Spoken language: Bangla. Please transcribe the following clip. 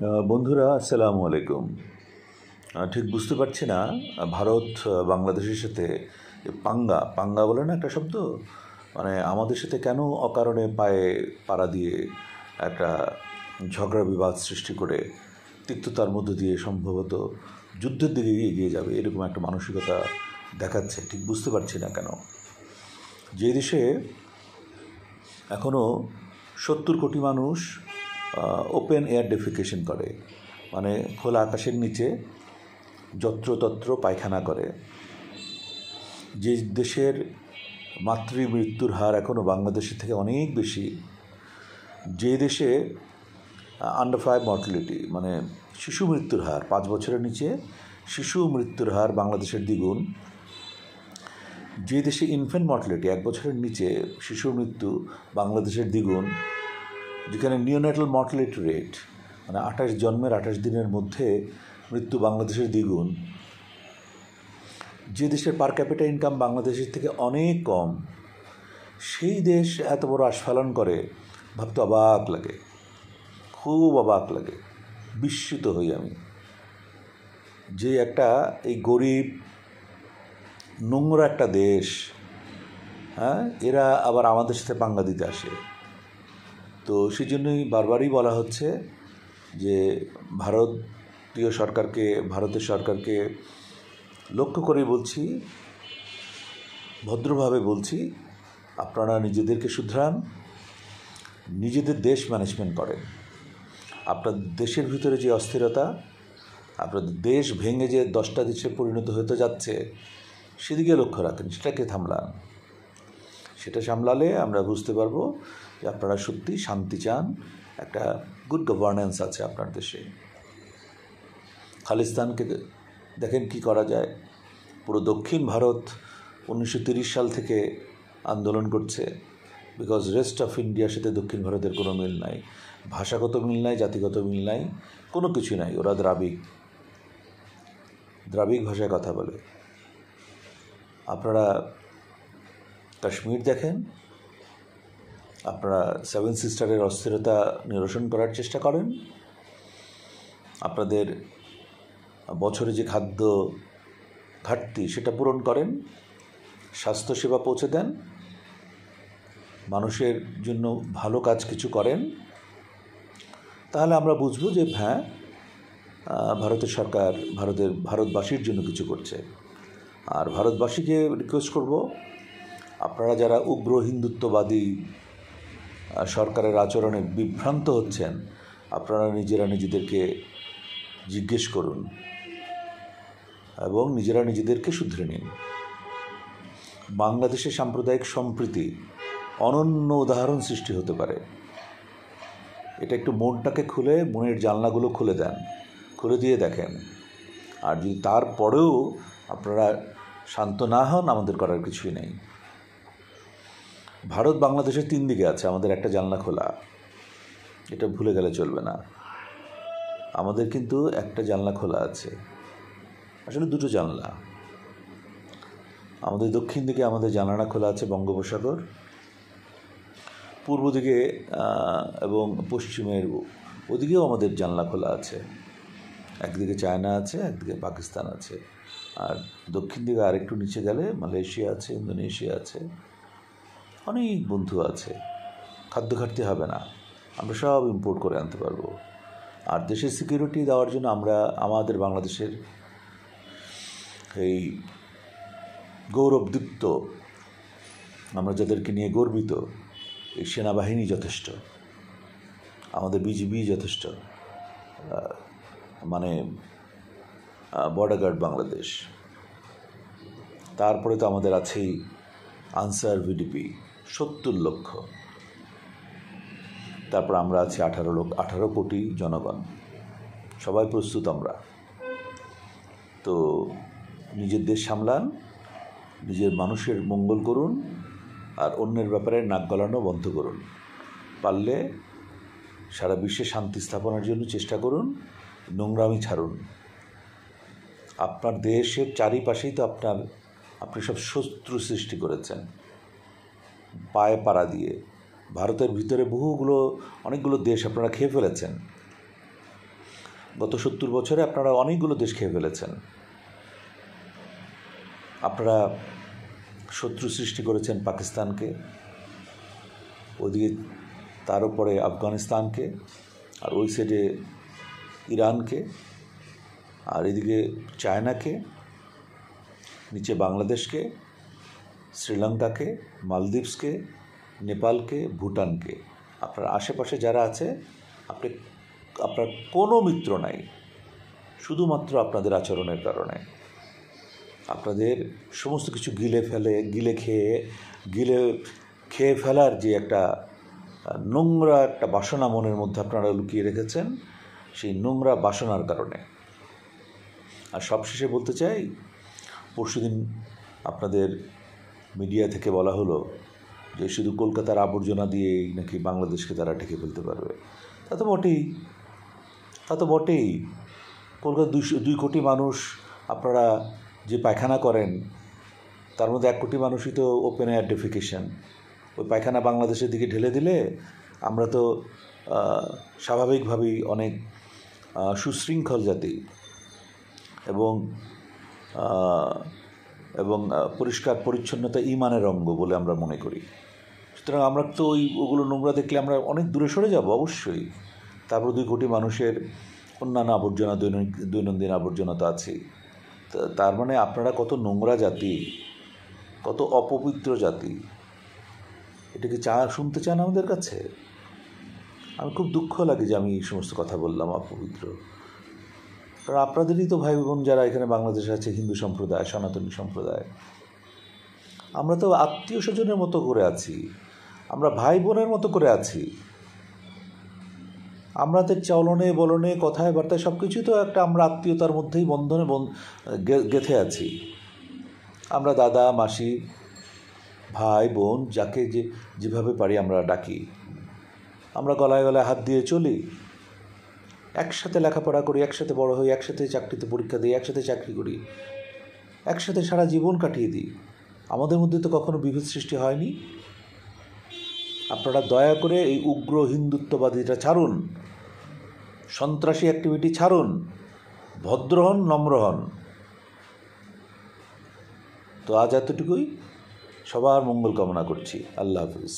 বন্ধুরা, আসসালামু আলাইকুম। ঠিক বুঝতে পারছি না ভারত বাংলাদেশের সাথে পাঙ্গা পাঙ্গা বলে না একটা শব্দ, মানে আমাদের সাথে কেন অকারণে পায়ে পাড়া দিয়ে একটা ঝগড়া বিবাদ সৃষ্টি করে তিক্ততার মধ্য দিয়ে সম্ভবত যুদ্ধের দিকে এগিয়ে যাবে, এরকম একটা মানসিকতা দেখাচ্ছে। ঠিক বুঝতে পারছি না কেন। যে দেশে এখনও 70 কোটি মানুষ ওপেন এয়ার ডেফিকেশন করে, মানে খোলা আকাশের নিচে যত্রতত্র পায়খানা করে, যে দেশের মাতৃমৃত্যুর হার এখনও বাংলাদেশের থেকে অনেক বেশি, যে দেশে আন্ডার 5 মর্টালিটি মানে শিশু মৃত্যুর হার 5 বছরের নিচে শিশু মৃত্যুর হার বাংলাদেশের দ্বিগুণ, যে দেশে ইনফ্যান্ট মর্টালিটি 1 বছরের নিচে শিশুর মৃত্যু বাংলাদেশের দ্বিগুণ, যেখানে নিওনেটাল মর্টালিটি রেট মানে 28 জন্মের 28 দিনের মধ্যে মৃত্যু বাংলাদেশের দ্বিগুণ, যে দেশের পার ক্যাপিটা ইনকাম বাংলাদেশের থেকে অনেক কম, সেই দেশ এত বড় আস্ফালন করে ভাবতে অবাক লাগে, খুব অবাক লাগে, বিস্মিত হই আমি। যে একটা এই গরিব নোংরা একটা দেশ, এরা আবার আমাদের সাথে পাঙ্গা দিতে আসে। তো সেই জন্যই বারবারই বলা হচ্ছে যে ভারতের সরকারকে লক্ষ্য করে বলছি, ভদ্রভাবে বলছি, আপনারা নিজেদেরকে শুধরান, নিজেদের দেশ ম্যানেজমেন্ট করেন। আপনাদের দেশের ভিতরে যে অস্থিরতা, আপনাদের দেশ ভেঙে যে 10টা দেশে পরিণত হতে যাচ্ছে, সেদিকে লক্ষ্য রাখেন, সেটাকে থামলান। সেটা সামলালে আমরা বুঝতে পারবো যে আপনারা সত্যি শান্তি চান, একটা গুড গভর্নেন্স আছে আপনার দেশে। খালিস্তানকে দেখেন কি করা যায়। পুরো দক্ষিণ ভারত 1930 সাল থেকে আন্দোলন করছে, বিকজ রেস্ট অফ ইন্ডিয়ার সাথে দক্ষিণ ভারতের কোনো মিল নাই, ভাষাগত মিল নাই, জাতিগত মিল নাই, কোনো কিছু নাই। ওরা দ্রাবিড় ভাষায় কথা বলে। আপনারা কাশ্মীর দেখেন, আপনারা 7 সিস্টারের অস্থিরতা নিরসন করার চেষ্টা করেন, আপনাদের বছরে যে খাদ্য ঘাটতি সেটা পূরণ করেন, স্বাস্থ্যসেবা পৌঁছে দেন, মানুষের জন্য ভালো কাজ কিছু করেন, তাহলে আমরা বুঝবো যে হ্যাঁ, ভারতের সরকার ভারতবাসীর জন্য কিছু করছে। আর ভারতবাসীকে রিকোয়েস্ট করব, আপনারা যারা উগ্র হিন্দুত্ববাদী সরকারের আচরণে বিভ্রান্ত হচ্ছেন, আপনারা নিজেরা নিজেদেরকে জিজ্ঞেস করুন এবং নিজেরা নিজেদেরকে শুধরে নিন। বাংলাদেশে সাম্প্রদায়িক সম্প্রীতি অনন্য উদাহরণ সৃষ্টি হতে পারে। এটা একটু মনটাকে খুলে, মনের জানলাগুলো খুলে দিয়ে দেখেন। আর যদি তারপরেও আপনারা শান্ত না হন, আমাদের করার কিছুই নেই। ভারত বাংলাদেশের 3 দিকে আছে, আমাদের একটা জানলা খোলা, এটা ভুলে গেলে চলবে না। আমাদের কিন্তু একটা জানলা খোলা আছে, আসলে 2টো জানলা। আমাদের দক্ষিণ দিকে আমাদের জানালা খোলা আছে বঙ্গোপসাগর, পূর্ব দিকে এবং পশ্চিমের ওদিকেও আমাদের জানলা খোলা আছে। একদিকে চায়না আছে, একদিকে পাকিস্তান আছে, আর দক্ষিণ দিকে আরেকটু নিচে গেলে মালয়েশিয়া আছে, ইন্দোনেশিয়া আছে, অনেক বন্ধু আছে। খাদ্য ঘাটতি হবে না, আমরা সব ইম্পোর্ট করে আনতে পারবো। আর দেশের সিকিউরিটি দেওয়ার জন্য আমরা আমাদের বাংলাদেশের এই গৌরবদীপ্ত, আমরা যাদেরকে নিয়ে গর্বিত, এই সেনাবাহিনী যথেষ্ট, আমাদের বিজিবি যথেষ্ট, মানে বর্ডার গার্ড বাংলাদেশ। তারপরে তো আমাদের আছেই আনসার ভিডিপি 70 লক্ষ। তারপর আমরা আছি 18 কোটি জনগণ, সবাই প্রস্তুত আমরা। তো নিজের দেশ সামলান, নিজের মানুষের মঙ্গল করুন, আর অন্যের ব্যাপারে নাক গলানো বন্ধ করুন। পারলে সারা বিশ্বে শান্তি স্থাপনের জন্য চেষ্টা করুন, নোংরামি ছাড়ুন। আপনার দেশের চারিপাশেই তো আপনি সব শত্রু সৃষ্টি করেছেন পায়ে পাড়া দিয়ে। ভারতের ভিতরে অনেকগুলো দেশ আপনারা খেয়ে ফেলেছেন। গত 70 বছরে আপনারা অনেকগুলো দেশ খেয়ে ফেলেছেন। আপনারা শত্রু সৃষ্টি করেছেন পাকিস্তানকে, ওইদিকে তার উপরে আফগানিস্তানকে, আর ওই সাইডে ইরানকে, আর এদিকে চায়নাকে, নিচে বাংলাদেশকে, শ্রীলঙ্কাকে, মালদ্বীপসকে, নেপালকে, ভুটানকে। আপনার আশেপাশে যারা আছে আপনার কোনো মিত্র নাই, শুধুমাত্র আপনাদের আচরণের কারণে। আপনাদের সমস্ত কিছু গিলে খেয়ে ফেলার যে একটা নোংরা একটা বাসনা মনের মধ্যে আপনারা লুকিয়ে রেখেছেন, সেই নোংরা বাসনার কারণে। আর সবশেষে বলতে চাই, পরশুদিন আপনাদের মিডিয়া থেকে বলা হলো যে শুধু কলকাতার আবর্জনা দিয়েই নাকি বাংলাদেশকে তারা ঢেকে ফেলতে পারবে। তা তো বটেই। কলকাতার 2 কোটি মানুষ আপনারা যে পায়খানা করেন, তার মধ্যে 1 কোটি মানুষই তো ওপেন এয়ার ডেফিকেশন। ওই পায়খানা বাংলাদেশের দিকে ঢেলে দিলে আমরা তো স্বাভাবিকভাবেই অনেক সুশৃঙ্খল জাতি এবং পরিষ্কার পরিচ্ছন্নতা ঈমানের অঙ্গ বলে আমরা মনে করি। সুতরাং আমরা তো ওগুলো নোংরা দেখলে আমরা অনেক দূরে সরে যাব অবশ্যই। তারপর 2 কোটি মানুষের অন্যান্য আবর্জনা, দৈনন্দিন আবর্জনা তো আছেই। তার মানে আপনারা কত নোংরা জাতি, কত অপবিত্র জাতি, এটা কি শুনতে চান আমাদের কাছে? আমি খুব দুঃখ লাগে যে আমি এই সমস্ত কথা বললাম, অপবিত্র। কারণ আপনাদেরই তো ভাই বোন যারা এখানে বাংলাদেশে আছে, হিন্দু সম্প্রদায়, সনাতনী সম্প্রদায়, আমরা তো আত্মীয় স্বজনের মতো করে আছি, আমরা ভাই বোনের মতো করে আছি। আমাদের চলনে বলনে কথায় বার্তায় সব কিছুই তো একটা আমরা আত্মীয়তার মধ্যেই বন্ধনে গেঁথে আছি। আমরা দাদা মাসি ভাই বোন যাকে যেভাবে পারি আমরা ডাকি। আমরা গলায় গলায় হাত দিয়ে চলি, একসাথে লেখাপড়া করি, একসাথে বড় হই, একসাথে চাকরিতে পরীক্ষা দিই, একসাথে চাকরি করি, একসাথে সারা জীবন কাটিয়ে দিই। আমাদের মধ্যে তো কখনো বিভেদ সৃষ্টি হয়নি। আপনারা দয়া করে এই উগ্র হিন্দুত্ববাদীটা ছাড়ুন, সন্ত্রাসী অ্যাক্টিভিটি ছাড়ুন, ভদ্র হন, নম্র হন। তো আজ এতটুকুই, সবার মঙ্গল কামনা করছি। আল্লাহ হাফিজ।